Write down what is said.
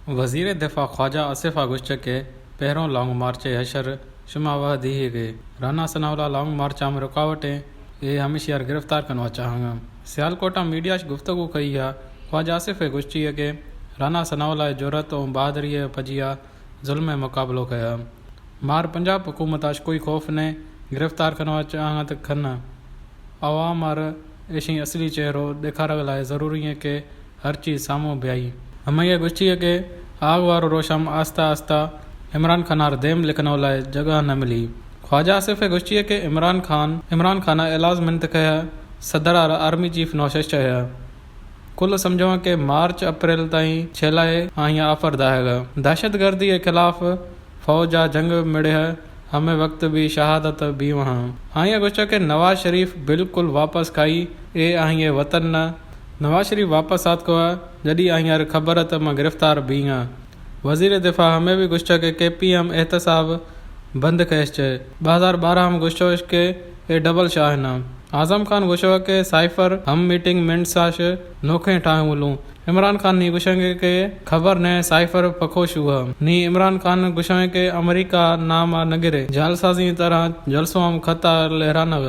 वज़ीर दिफ़ा ख्वाजा आसिफ़ आगुश्त के पहिरों लॉन्ग मार्च हशर शुमावाह दी गए राना सनाउल्लाह लॉन्ग मार्च में रुकावटें ये हमेशा गिरफ्तार करना चाहेंगे। सियालकोटा मीडिया से गुफ्तगू कई है ख्वाजा आसिफ़ गुश्ती के राना सनाउल्लाह जुरत और बहादुरी पजिया जुल्म मुकाबलो कया मार पंजाब हुकूमत आज कोई खौफ ने गिरफ्तार करना चाहत खन अवाम और ऐसी असली चेहरो दिखाने लाए ज़रूरी है कि हर चीज़ सामू ब्याई हमें गुश्ती के आग वारो रोशम आस्ता आस्ता इमरान खान देम लिखने लाए जगह न मिली। ख्वाजा आसिफ़ गुश्ती के इमरान खान एलाज मिनत कया सदर आर्मी चीफ नौशेष है कुल समझो कि मार्च अप्रैल ताईं छेलाए आफर दाहेगा दहशतगर्दी के खिलाफ फौज आ जंग मिड़े है हमें वक्त भी शहादत भी वहाँ आइया गुस्सा के नवाज शरीफ बिल्कुल वापस खाई ए आइए वतन न नवाज शरीफ वापस आत को जडी आइयार खबर त मां गिरफ्तार भी हाँ वज़ीर दिफ़ा हमें भी गुस्सा के KPM एहतसाब बंद कैश 2012 में गुस्सा के ए डबल शाह न आज़म खान गुस्सा के साइफर हम मीटिंग मिनट साश नोखे ठाए उलूं इमरान खान नी गुस्सा के खबर ने साइफर पखोश हुआ नी इमरान खान गुस्सा के अमेरिका नाम न गिरे जालसाजी तरह जलसों खता लहराना